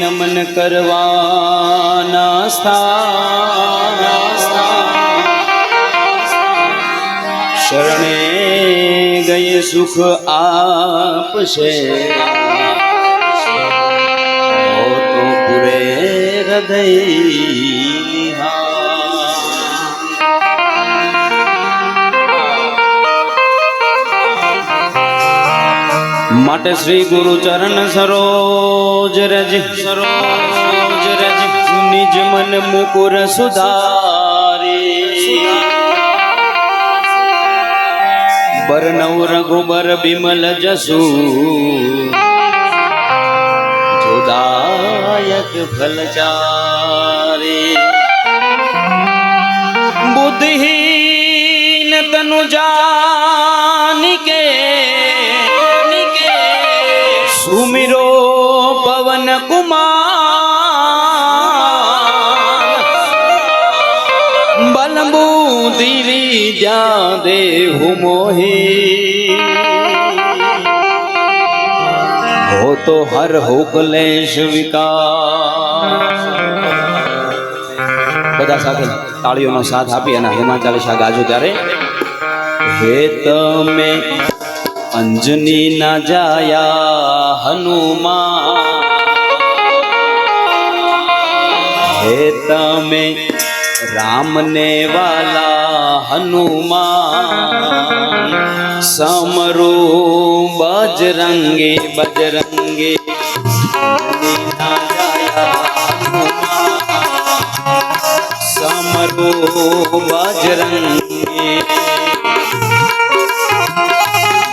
નમન કરવાના સ્થાન શરણે ગયે સુખ આપશે તો પૂરે હૃદય માટે શ્રી ગુરુ ચરણ સરોજ રજ નિજ મન મુકુર સુધારી બરનવ રઘુબર બિમલ જસુ જોદાયક ફલચારી બુદ્ધિહીન તનુ જાનિકે સુમિરો પવન કુમાર બલ બુદ્ધિ જા દેહુ મોહી હો તો હર હો કલેશ વિકાર બધા સાથે તાળીઓનો સાથ આપી અને હેમા ચાલીસા ગાજો ત્યારે હે તમે અંજની ના જાયા હનુમાન હે તમે રામને વાલા હનુમાન સમરો બજરંગે બજરંગે ના જાયા હનુમાન સમરો બજરંગે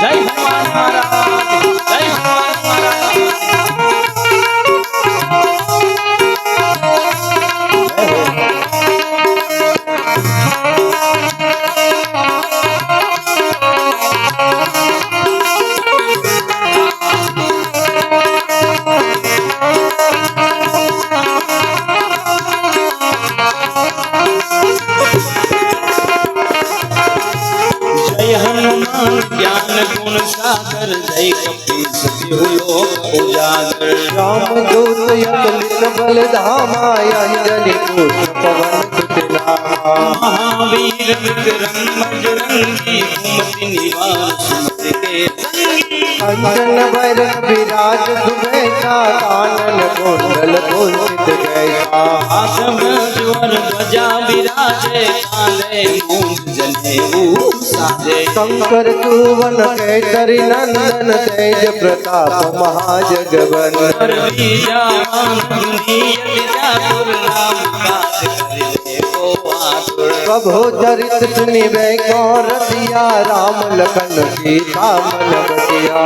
જય હનુમાન મહારાજ જય હનુમાન મહારાજ ज्ञान गुण सागर जय कपीस लोक उजागर राम दूत अतुलित बल धामा अंजनी पुत्र पवन सुत नामा महावीर विक्रम बजरंगी कुमति निवार सुमति के अंजन भैरव विराज सुबेसा कानन कुंडल कुंचित जैसा आसम ज्वर ध्वजा विराजे काले मूंज जनेऊ साजे शंकर सुवन केसरी नंदन तेज प्रताप महाजगवन प्रभु चरित सुनिबे गौर दिया राम लखन सीता मन बसिया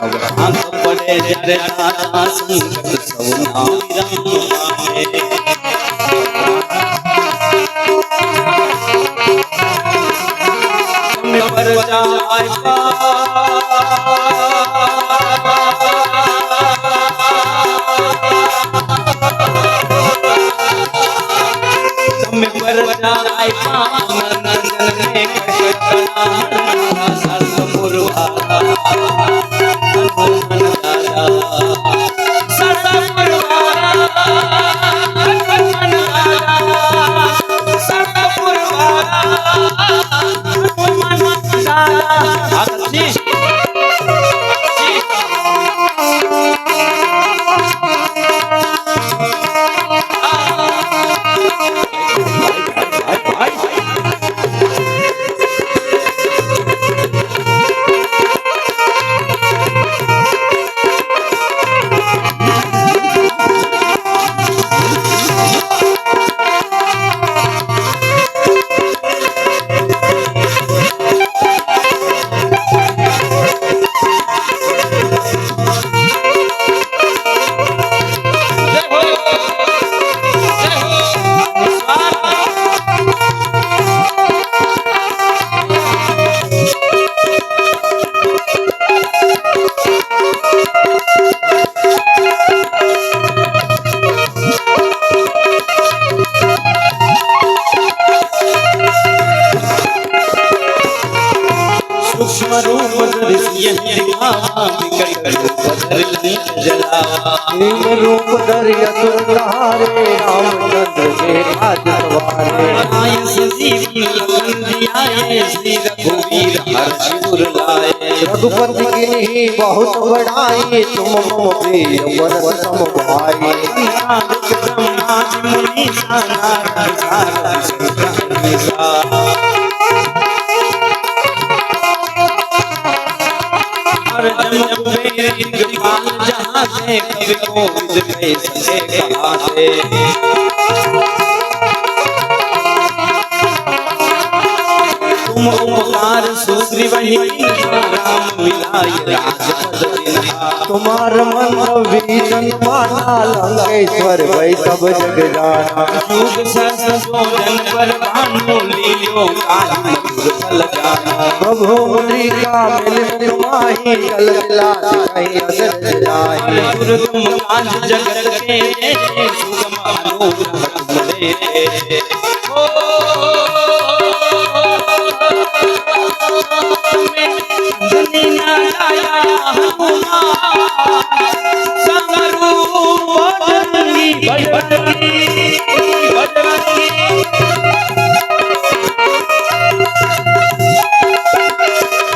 આંખ પડે જ્યારે તારા સંકટ સૌના વિરામ પામે તમે પરજા તમે પરજા આપ્યા નંદનને કૃષ્ણ સર્વપુરવા હનુમાન દાદા સર્વપુરવા હનુમાન દાદા સર્વપુરવા હનુમાન દાદા सूक्ष्म रूप दर्शिय दिखावा विकट रूप धरि जलावा भीम रूप धरि असुर संहारे रामचंद्र के राज सवारे आय संजीवनी लखन जियाए श्री रघुवीर हर्षपुर लाए रघुपति की बहुत बड़ाई तुम मम प्रिय भरत सम भाई नारद ब्रह्मादि मुनि सा नारद सारद शंकर सा जम कुबेर दिग्पाल जहाँ से कवि कोविद कह सके कहाँ से तुम उपकार सुग्रीव राम मिलाय राजपद दिन्हा तुम्हार मंत्र विजन माना लंकेश्वर वै सब जग जाना युग सहस्र जोजन पर भानु लील्यो काल मधुर फल जाना प्रभु मुद्रिका मिल माही कल मिला कहीं असर जाई गुरु तुम काज जगत के सुगम अनुग्रह तुम दे अंजनी नाराया हनुमान संगरूप बजरंगी बजरंगी बजरंगी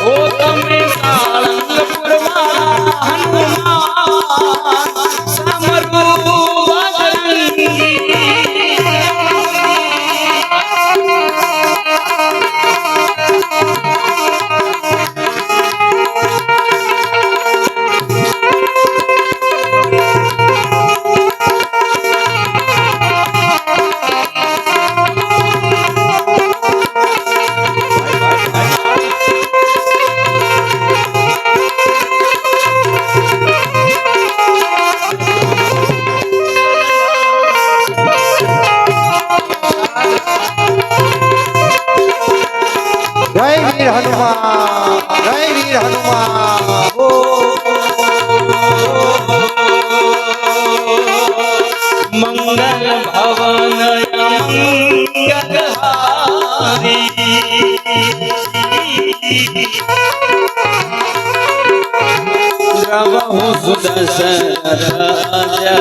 ओ तमे सारंग पुरवाला हनुमान समरूप बजरंगी जय वीर हनुमान जय वीर हनुमान ओ मंगल भवन मंगलहारी द्रवहु सुदर्शन जय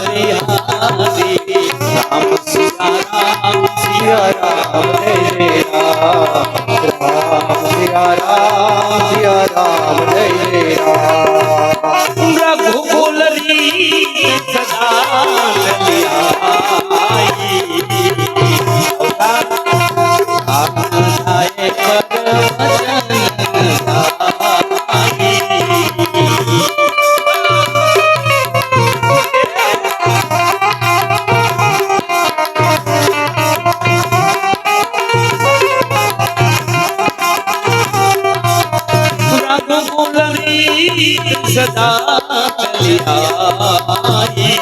विहारी राम सिया राम सिया राम जय राम सिया राम सिया राम जय राम रघुकुल रीत सदा चलियाई आए पर वचन आई रघुकुल रीत सदा चली आई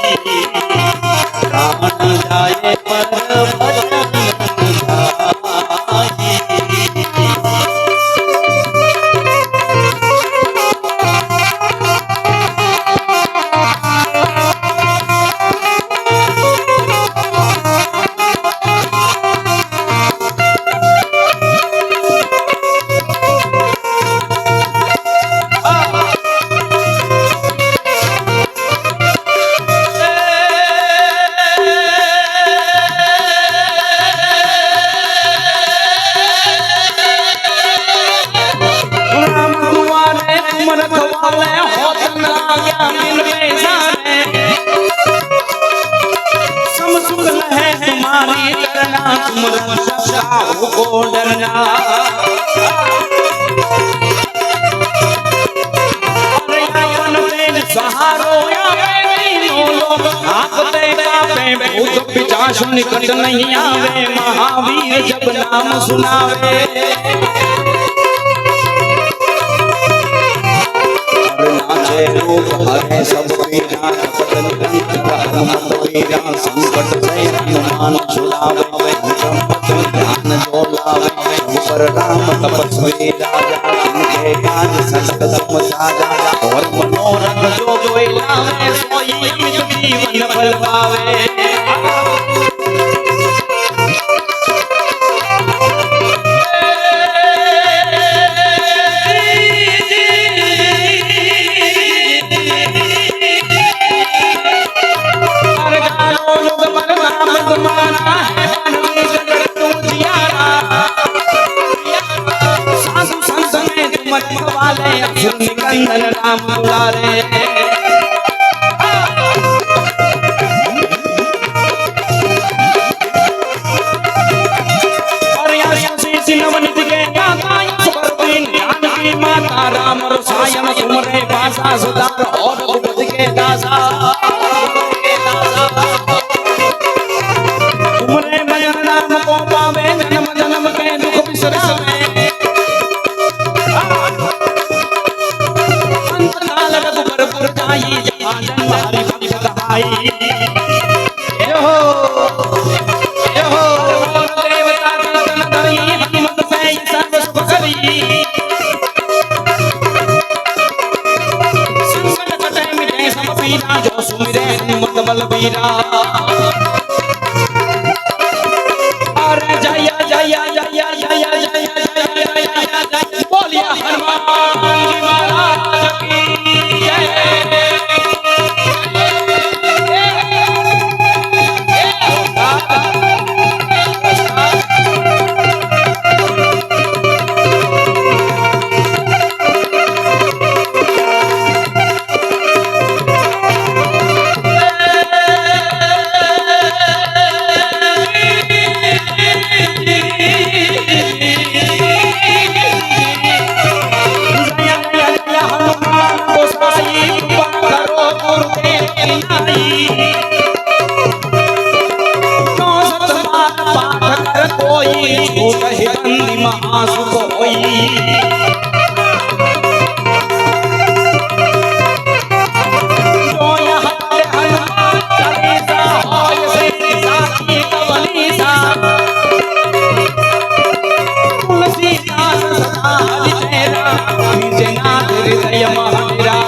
प्राण जाए पर भजन जाई को डरना सहारो भूत पिशाच निकट नहीं आवे महावीर जब नाम सुनावे नाचे लोग हरे सब वीरा वीरा संकट से हनुमान छुड़ावे ध्यान जो लावे ऊपर राम तपस्वी राजा जिनके काज संकट साजा और मनोरथ जो कोई लावे सोई जीवन फल पावे कंदन राम दुलारे और यशस्वी नवनीत के गाता सुरवीन ज्ञान की माता राम रसायन तुमरे भाषा सुधार और उपद के दासा तुमरे भजन नाम को पावे जन्म जन्म के दुख बिसरावे जो सुमिरे मत बलबीरा अरे जय जय जय जय जय बोलिए हनुमान जी महाराज की जय महासुख होई जो यहाँ हनुमान चालीसा होय से साथी कवलीसा तुलसीदास सदा तेरा नाथ हृदय महावीरा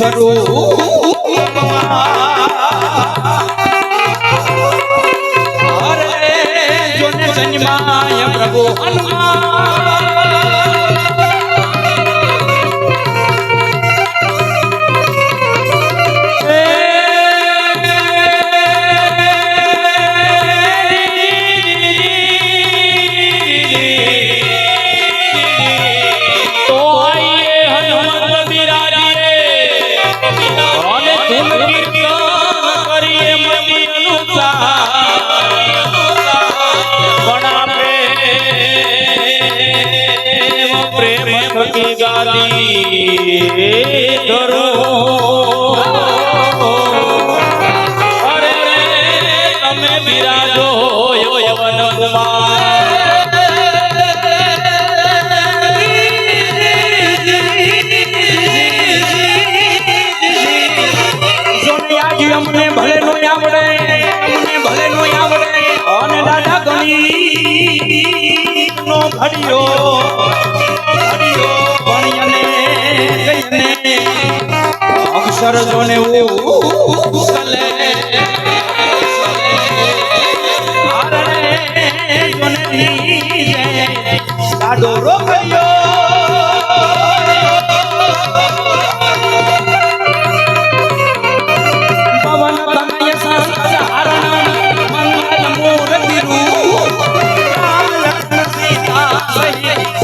સ્વરૂપ અરે જોને જન્માય પ્રભુ અરે તમે બિરાજો યવન અમને ભલે નો આવડે અને દાદા ગણી નો ઘડિયો અક્ષર જોને ઉકલે આરે જોને નીજે દાડો રોકયો પવન તનય સહસ્રણ મંગલ મૂર્તિ રૂપ રામ લક્ષ્મણ સીતા સહિત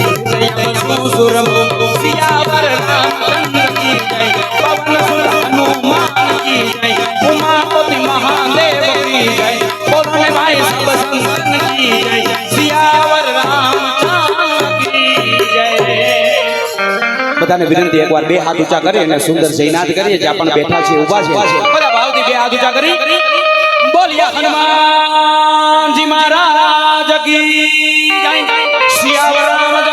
સુરમ સિયાવર રામચંદ્ર की जय पवन सुत हनुमान की जय उमापति महादेव की जय बोलने भाई सब संतन की जय सियावर रामचंद्र की जय બધાને વિનંતી એકવાર બે હાથ ઊંચા કરી અને સુંદર જયનાદ કરીએ જે આપણે બેઠા છે ઊભા છે બધા ભાવથી બે હાથ ઊંચા કરી બોલિયા હનુમાનજી મહારાજ કી જય સિયાવર રામ